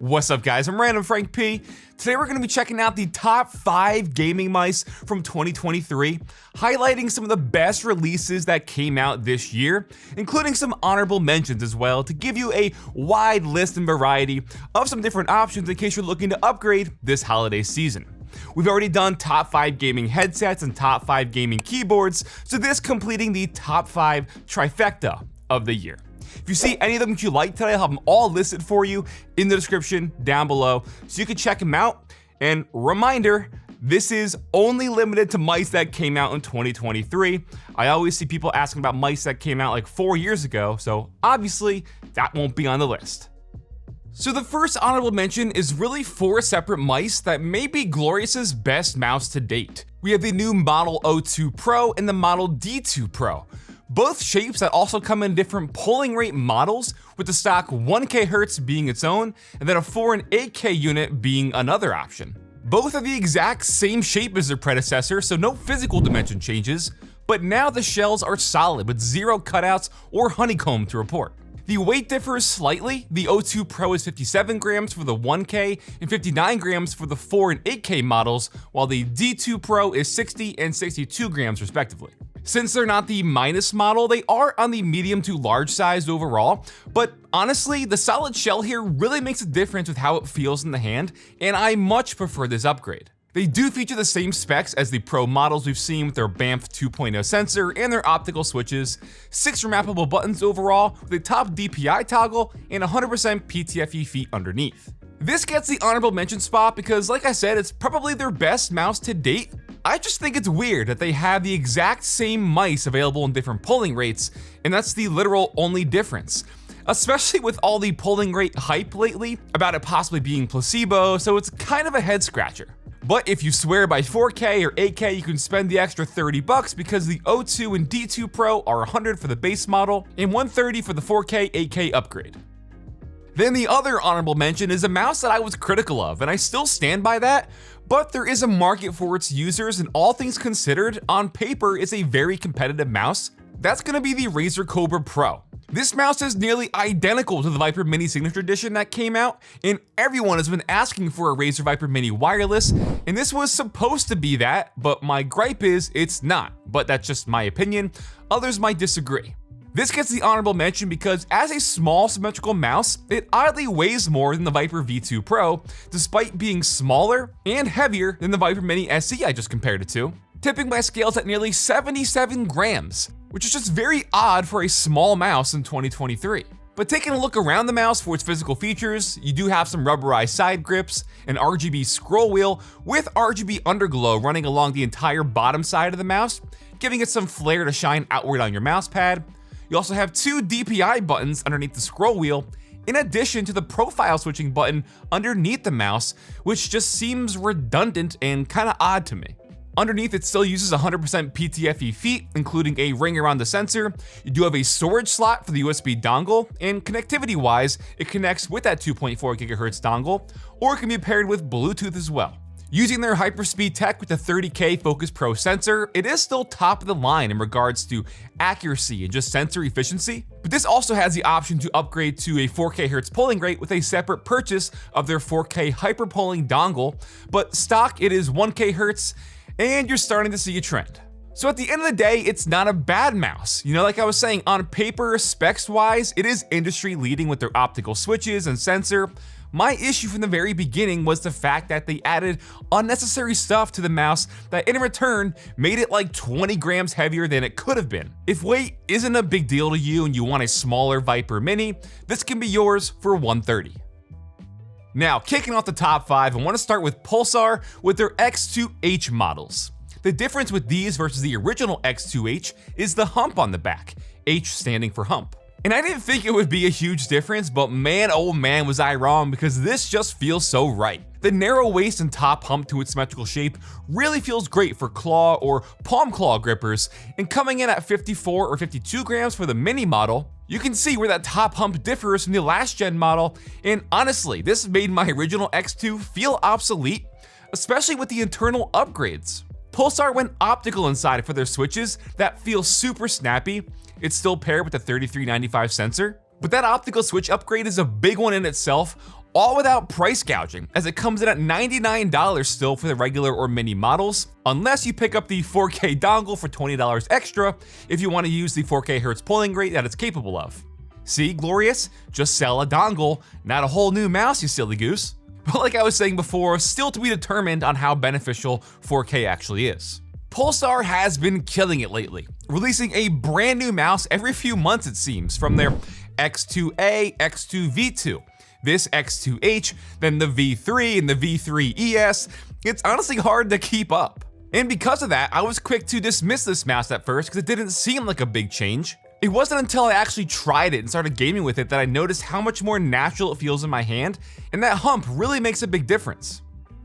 What's up guys, I'm randomfrankp. Today we're going to be checking out the top 5 gaming mice from 2023, highlighting some of the best releases that came out this year, including some honorable mentions as well to give you a wide list and variety of some different options in case you're looking to upgrade this holiday season. We've already done top 5 gaming headsets and top 5 gaming keyboards, so this completing the top 5 trifecta of the year. If you see any of them that you like today, I'll have them all listed for you in the description down below so you can check them out. And reminder, this is only limited to mice that came out in 2023. I always see people asking about mice that came out like 4 years ago, so obviously that won't be on the list. So the first honorable mention is really 4 separate mice that may be Glorious's best mouse to date. We have the new Model O2 Pro and the Model D2 Pro. Both shapes that also come in different polling rate models, with the stock 1K Hertz being its own, and then a 4 and 8K unit being another option. Both are the exact same shape as their predecessor, so no physical dimension changes, but now the shells are solid with 0 cutouts or honeycomb to report. The weight differs slightly. The O2 Pro is 57 grams for the 1K and 59 grams for the 4 and 8K models, while the D2 Pro is 60 and 62 grams respectively. Since they're not the minus model, they are on the medium to large size overall, but honestly, the solid shell here really makes a difference with how it feels in the hand, and I much prefer this upgrade. They do feature the same specs as the Pro models we've seen with their BAMF 2.0 sensor and their optical switches, 6 remappable buttons overall with a top DPI toggle and 100% PTFE feet underneath. This gets the honorable mention spot because, like I said, it's probably their best mouse to date. I just think it's weird that they have the exact same mice available in different polling rates, and that's the literal only difference. Especially with all the polling rate hype lately about it possibly being placebo, so it's kind of a head scratcher. But if you swear by 4K or 8K, you can spend the extra $30 because the O2 and D2 Pro are $100 for the base model and $130 for the 4K, 8K upgrade. Then the other honorable mention is a mouse that I was critical of, and I still stand by that, but there is a market for its users, and all things considered, on paper, it's a very competitive mouse. That's gonna be the Razer Cobra Pro. This mouse is nearly identical to the Viper Mini Signature Edition that came out, and everyone has been asking for a Razer Viper Mini wireless, and this was supposed to be that, but my gripe is it's not, but that's just my opinion. Others might disagree. This gets the honorable mention because as a small symmetrical mouse, it oddly weighs more than the Viper V2 Pro, despite being smaller and heavier than the Viper Mini SE I just compared it to, tipping my scales at nearly 77 grams, which is just very odd for a small mouse in 2023. But taking a look around the mouse for its physical features, you do have some rubberized side grips, an RGB scroll wheel with RGB underglow running along the entire bottom side of the mouse, giving it some flair to shine outward on your mouse pad. You also have 2 DPI buttons underneath the scroll wheel, in addition to the profile switching button underneath the mouse, which just seems redundant and kinda odd to me. Underneath, it still uses 100% PTFE feet, including a ring around the sensor. You do have a storage slot for the USB dongle, and connectivity-wise, it connects with that 2.4 GHz dongle, or it can be paired with Bluetooth as well. Using their hyperspeed tech with the 30K Focus Pro sensor, it is still top of the line in regards to accuracy and just sensor efficiency, but this also has the option to upgrade to a 4K Hertz polling rate with a separate purchase of their 4K hyper polling dongle, but stock it is 1K Hertz, and you're starting to see a trend. So at the end of the day, it's not a bad mouse. You know, like I was saying, on paper, specs-wise, it is industry leading with their optical switches and sensor. My issue from the very beginning was the fact that they added unnecessary stuff to the mouse that in return made it like 20 grams heavier than it could have been. If weight isn't a big deal to you and you want a smaller Viper Mini, this can be yours for $130. Now, kicking off the top 5, I want to start with Pulsar with their X2H models. The difference with these versus the original X2H is the hump on the back, H standing for hump. And I didn't think it would be a huge difference, but man, oh man, was I wrong because this just feels so right. The narrow waist and top hump to its symmetrical shape really feels great for claw or palm claw grippers, and coming in at 54 or 52 grams for the mini model, you can see where that top hump differs from the last gen model, and honestly, this made my original X2 feel obsolete, especially with the internal upgrades. Pulsar went optical inside for their switches that feel super snappy. It's still paired with the 3395 sensor, but that optical switch upgrade is a big one in itself. all without price gouging, as it comes in at $99 still for the regular or mini models, unless you pick up the 4K dongle for $20 extra if you want to use the 4K Hz polling rate that it's capable of. See, glorious? Just sell a dongle, not a whole new mouse, you silly goose. But like I was saying before, still to be determined on how beneficial 4K actually is. Pulsar has been killing it lately, releasing a brand new mouse every few months it seems, from their X2A, X2V2, this X2H, then the V3 and the V3ES. It's honestly hard to keep up. And because of that, I was quick to dismiss this mouse at first because it didn't seem like a big change. It wasn't until I actually tried it and started gaming with it that I noticed how much more natural it feels in my hand, and that hump really makes a big difference.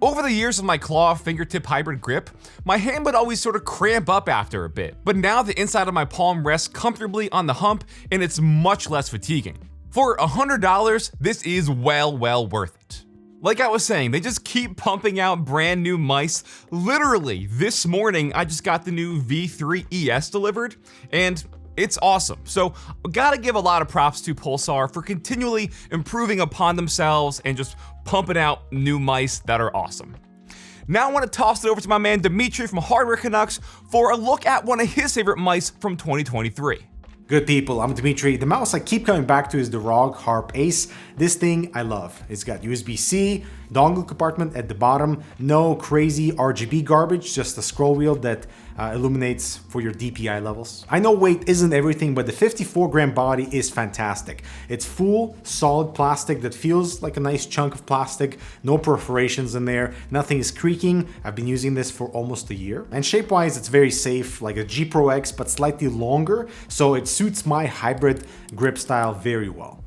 Over the years of my claw fingertip hybrid grip, my hand would always sort of cramp up after a bit, but now the inside of my palm rests comfortably on the hump and it's much less fatiguing. For $100, this is well worth it. Like I was saying, they just keep pumping out brand new mice. Literally, this morning I just got the new V3ES delivered, and it's awesome. So gotta give a lot of props to Pulsar for continually improving upon themselves and just pumping out new mice that are awesome. Now I want to toss it over to my man Dmitry from Hardware Canucks for a look at one of his favorite mice from 2023. Good people, I'm Dmitry. The mouse I keep coming back to is the Razer Harpe Ace. This thing I love. It's got USB-C, dongle compartment at the bottom, no crazy RGB garbage, just a scroll wheel that illuminates for your DPI levels. I know weight isn't everything, but the 54-gram body is fantastic. It's full, solid plastic that feels like a nice chunk of plastic, no perforations in there, nothing is creaking. I've been using this for almost a year. And shape-wise, it's very safe, like a G Pro X, but slightly longer, so it suits my hybrid grip style very well.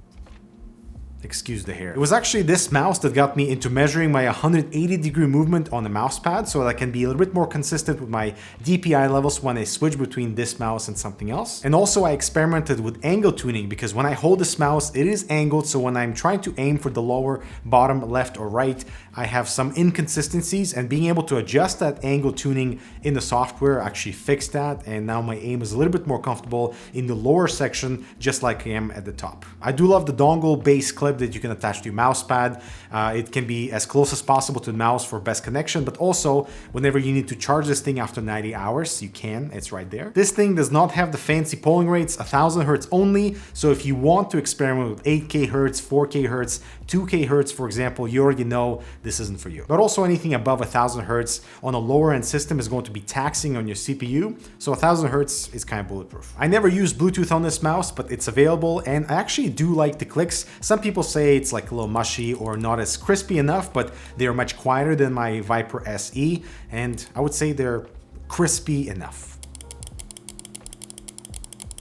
Excuse the hair. It was actually this mouse that got me into measuring my 180-degree movement on the mouse pad so that I can be a little bit more consistent with my DPI levels when I switch between this mouse and something else. And also I experimented with angle tuning because when I hold this mouse, it is angled, so when I'm trying to aim for the lower, bottom, left, or right, I have some inconsistencies, and being able to adjust that angle tuning in the software actually fixed that, and now my aim is a little bit more comfortable in the lower section, just like I am at the top. I do love the dongle base clip that you can attach to your mouse pad. It can be as close as possible to the mouse for best connection, but also whenever you need to charge this thing after 90 hours, you can, it's right there. This thing does not have the fancy polling rates, 1000 Hz only, so if you want to experiment with 8K Hz, 4K Hz, 2K Hz, for example, you already know this isn't for you. But also anything above 1000 Hz on a lower end system is going to be taxing on your CPU, so 1000 Hz is kind of bulletproof. I never use Bluetooth on this mouse, but it's available, and I actually do like the clicks. Some people say it's like a little mushy or not as crispy enough, but they're much quieter than my Viper SE, and I would say they're crispy enough.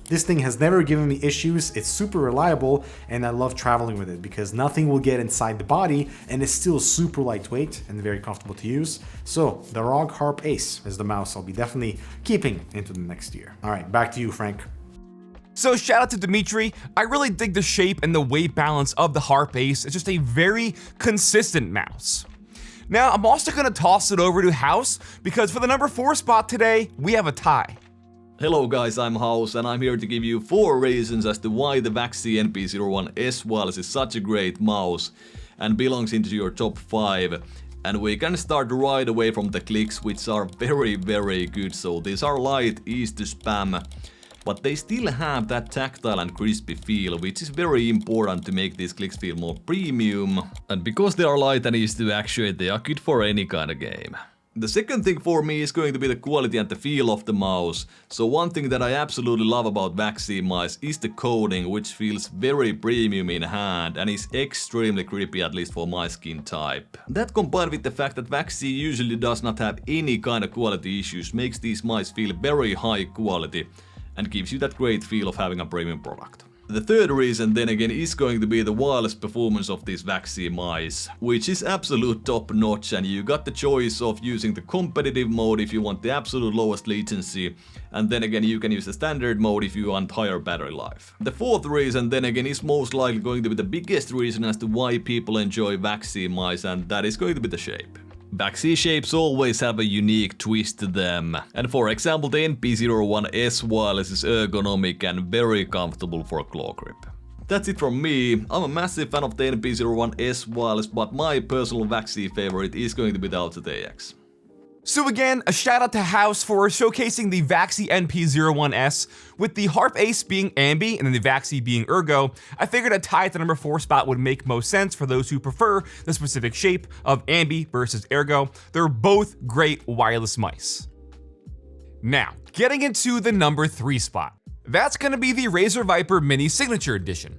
This thing has never given me issues, it's super reliable, and I love traveling with it because nothing will get inside the body, and it's still super lightweight and very comfortable to use. So the Razer Harpe Ace is the mouse I'll be definitely keeping into the next year. All right, back to you, Frank. So shout out to Dmitry. I really dig the shape and the weight balance of the Harpe Ace. It's just a very consistent mouse. Now I'm also gonna toss it over to Haus because for the number 4 spot today, we have a tie. Hello guys, I'm Haus and I'm here to give you 4 reasons as to why the Vaxee NP01S wireless is such a great mouse and belongs into your top 5. And we can start right away from the clicks, which are very good. So these are light, easy to spam, but they still have that tactile and crispy feel, which is very important to make these clicks feel more premium. And because they are light and easy to actuate, they are good for any kind of game. The second thing for me is going to be the quality and the feel of the mouse. So one thing that I absolutely love about Vaxee mice is the coating, which feels very premium in hand and is extremely grippy, at least for my skin type. That combined with the fact that Vaxee usually does not have any kind of quality issues makes these mice feel very high quality and gives you that great feel of having a premium product. The third reason then again is going to be the wireless performance of these Vaxee mice, which is absolute top notch, and you got the choice of using the competitive mode if you want the absolute lowest latency, and then again you can use the standard mode if you want higher battery life. The fourth reason then again is most likely going to be the biggest reason as to why people enjoy Vaxee mice, and that is going to be the shape. Vaxee shapes always have a unique twist to them, and for example the NP01S wireless is ergonomic and very comfortable for claw grip. That's it from me. I'm a massive fan of the NP01S wireless, but my personal Vaxee favorite is going to be the Logitech AX. So again, a shout out to Haus for showcasing the Vaxee NP01S, with the Harpe Ace being Ambi and then the Vaxee being Ergo. I figured a tie at the number 4 spot would make most sense for those who prefer the specific shape of Ambi versus Ergo. They're both great wireless mice. Now, getting into the number 3 spot. That's gonna be the Razer Viper Mini Signature Edition.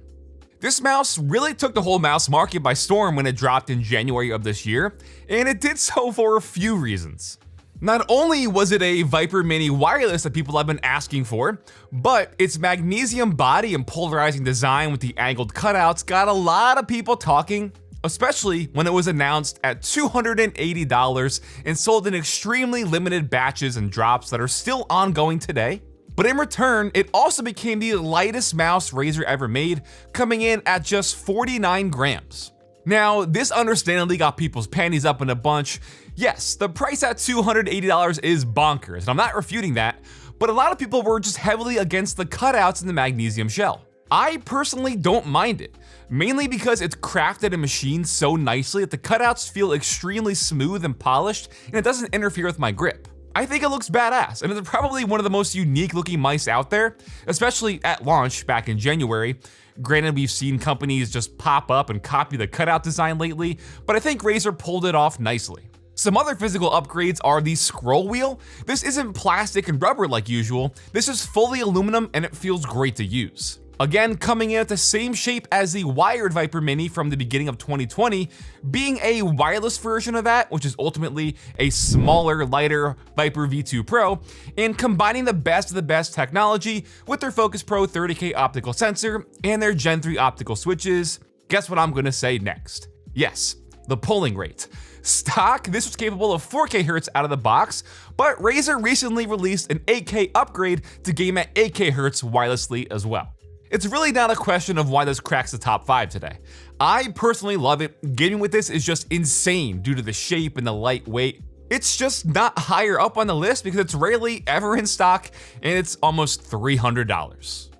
This mouse really took the whole mouse market by storm when it dropped in January of this year, and it did so for a few reasons. Not only was it a Viper Mini wireless that people have been asking for, but its magnesium body and polarizing design with the angled cutouts got a lot of people talking, especially when it was announced at $280 and sold in extremely limited batches and drops that are still ongoing today. But in return, it also became the lightest mouse Razer ever made, coming in at just 49 grams. Now, this understandably got people's panties up in a bunch. Yes, the price at $280 is bonkers, and I'm not refuting that, but a lot of people were just heavily against the cutouts in the magnesium shell. I personally don't mind it, mainly because it's crafted and machined so nicely that the cutouts feel extremely smooth and polished, and it doesn't interfere with my grip. I think it looks badass, and it's probably one of the most unique looking mice out there, especially at launch back in January. Granted, we've seen companies just pop up and copy the cutout design lately, but I think Razer pulled it off nicely. Some other physical upgrades are the scroll wheel. This isn't plastic and rubber like usual, this is fully aluminum and it feels great to use. Again, coming in at the same shape as the wired Viper Mini from the beginning of 2020, being a wireless version of that, which is ultimately a smaller, lighter Viper V2 Pro, and combining the best of the best technology with their Focus Pro 30K optical sensor and their Gen 3 optical switches. Guess what I'm gonna say next? Yes, the polling rate. Stock, this was capable of 4K Hz out of the box, but Razer recently released an 8K upgrade to game at 8K Hz wirelessly as well. It's really not a question of why this cracks the top 5 today. I personally love it. Gaming with this is just insane due to the shape and the lightweight. It's just not higher up on the list because it's rarely ever in stock and it's almost $300.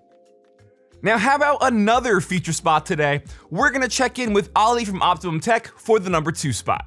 Now, how about another feature spot today? We're gonna check in with Ali from Optimum Tech for the number 2 spot.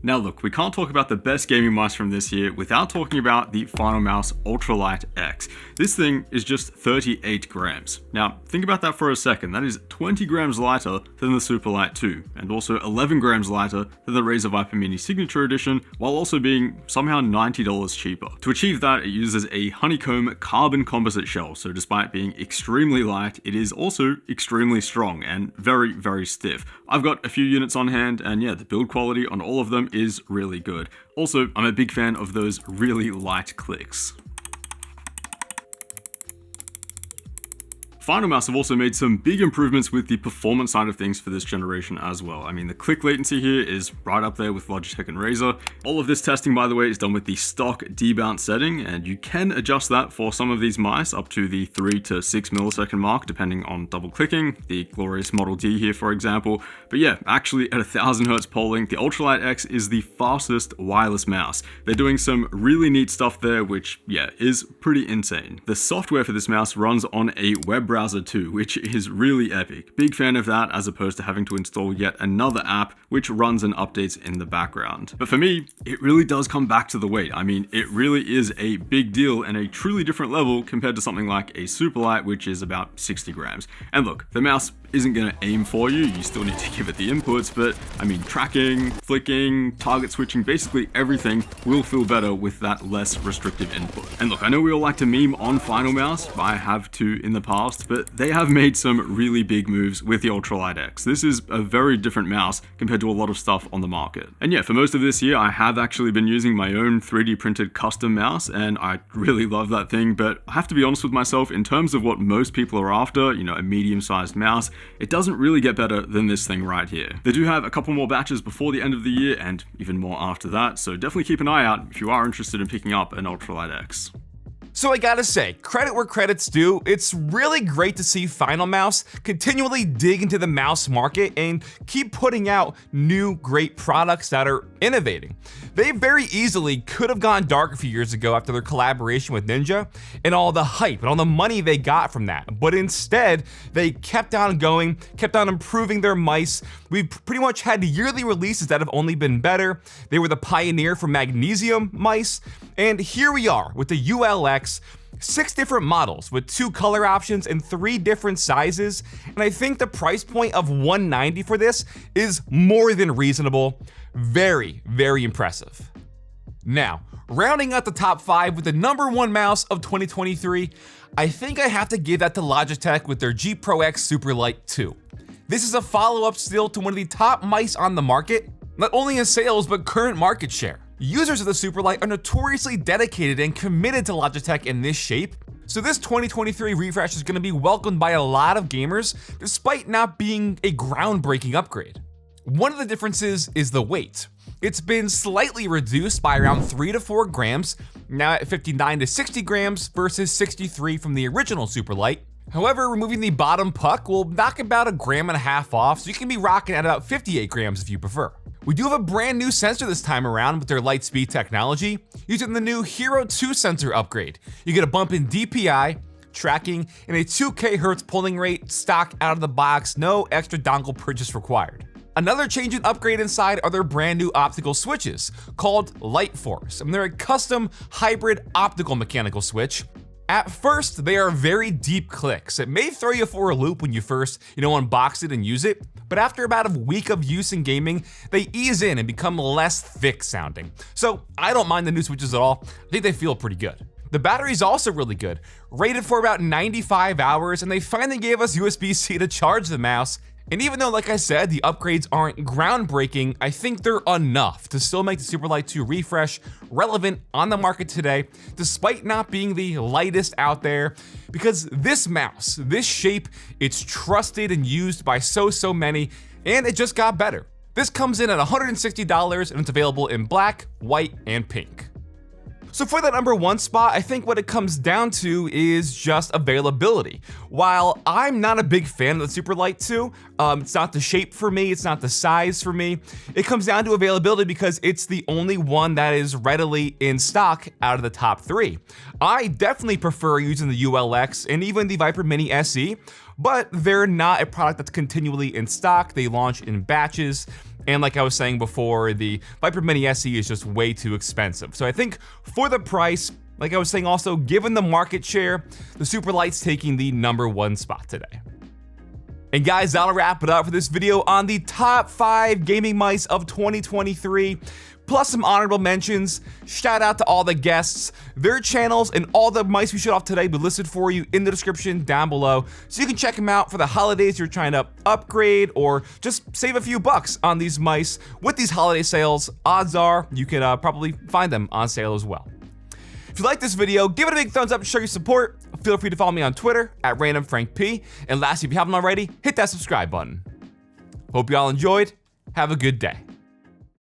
Now look, we can't talk about the best gaming mice from this year without talking about the Finalmouse Ultralight X. This thing is just 38 grams. Now think about that for a second, that is 20 grams lighter than the Superlight 2, and also 11 grams lighter than the Razer Viper Mini Signature Edition, while also being somehow $90 cheaper. To achieve that, it uses a honeycomb carbon composite shell, so despite being extremely light, it is also extremely strong and very, very stiff. I've got a few units on hand, and yeah, the build quality on all of them is really good. Also, I'm a big fan of those really light clicks. Finalmouse have also made some big improvements with the performance side of things for this generation as well. I mean, the click latency here is right up there with Logitech and Razer. All of this testing, by the way, is done with the stock debounce setting, and you can adjust that for some of these mice up to the 3 to 6 millisecond mark, depending on double clicking, the glorious Model D here, for example. But yeah, actually at 1000 Hz polling, the Ultralight X is the fastest wireless mouse. They're doing some really neat stuff there, which yeah, is pretty insane. The software for this mouse runs on a web browser too, which is really epic. Big fan of that, as opposed to having to install yet another app which runs and updates in the background. But for me, it really does come back to the weight. I mean, it really is a big deal and a truly different level compared to something like a Superlight, which is about 60 grams. And look, the mouse isn't going to aim for you, you still need to give it the inputs, but I mean, tracking, flicking, target switching, basically everything will feel better with that less restrictive input. And look, I know we all like to meme on Finalmouse, I have too in the past, but they have made some really big moves with the Ultralight X. This is a very different mouse compared to a lot of stuff on the market. And yeah, for most of this year, I have actually been using my own 3D printed custom mouse, and I really love that thing, but I have to be honest with myself, in terms of what most people are after, you know, a medium-sized mouse, it doesn't really get better than this thing right here. They do have a couple more batches before the end of the year and even more after that, so definitely keep an eye out if you are interested in picking up an Ultralight X. So I gotta say, credit where credit's due, it's really great to see Finalmouse continually dig into the mouse market and keep putting out new great products that are innovating. They very easily could have gone dark a few years ago after their collaboration with Ninja and all the hype and all the money they got from that. But instead, they kept on going, kept on improving their mice. We've pretty much had yearly releases that have only been better. They were the pioneer for magnesium mice. And here we are with the ULX. 6 different models with 2 color options and 3 different sizes, and I think the price point of $190 for this is more than reasonable. Very, very impressive. Now, rounding out the top 5 with the number 1 mouse of 2023, I think I have to give that to Logitech with their G Pro X Superlight 2. This is a follow-up still to one of the top mice on the market, not only in sales but current market share. Users of the Superlight are notoriously dedicated and committed to Logitech in this shape, so this 2023 refresh is going to be welcomed by a lot of gamers despite not being a groundbreaking upgrade. One of the differences is the weight. It's been slightly reduced by around 3 to 4 grams, now at 59 to 60 grams versus 63 from the original Superlight. However, removing the bottom puck will knock about 1.5 grams off, so you can be rocking at about 58 grams if you prefer. We do have a brand new sensor this time around with their Lightspeed technology, using the new Hero 2 sensor upgrade. You get a bump in DPI, tracking, and a 2K Hz polling rate stock out of the box, no extra dongle purchase required. Another change and upgrade inside are their brand new optical switches, called Light Force, and they're a custom hybrid optical mechanical switch. At first, they are very deep clicks. It may throw you for a loop when you first, unbox it and use it, but after about a week of use in gaming, they ease in and become less thick sounding. So I don't mind the new switches at all. I think they feel pretty good. The battery is also really good, rated for about 95 hours, and they finally gave us USB-C to charge the mouse. And even though, like I said, the upgrades aren't groundbreaking, I think they're enough to still make the Superlight 2 refresh relevant on the market today, despite not being the lightest out there, because this mouse, this shape, it's trusted and used by so many, and it just got better. This comes in at $160 and it's available in black, white, and pink. So for that number 1 spot, I think what it comes down to is just availability. While I'm not a big fan of the Superlight 2, it's not the shape for me, it's not the size for me, it comes down to availability because it's the only one that is readily in stock out of the top 3. I definitely prefer using the ULX and even the Viper Mini SE, but they're not a product that's continually in stock. They launch in batches. And like I was saying before, the Viper Mini SE is just way too expensive. So I think for the price, like I was saying also, given the market share, the Superlight's taking the number 1 spot today. And guys, that'll wrap it up for this video on the top 5 gaming mice of 2023. Plus some honorable mentions. Shout out to all the guests. Their channels and all the mice we showed off today will be listed for you in the description down below, so you can check them out for the holidays you're trying to upgrade or just save a few bucks on these mice. With these holiday sales, odds are you can probably find them on sale as well. If you like this video, give it a big thumbs up to show your support. Feel free to follow me on Twitter at randomfrankp. And lastly, if you haven't already, hit that subscribe button. Hope you all enjoyed. Have a good day.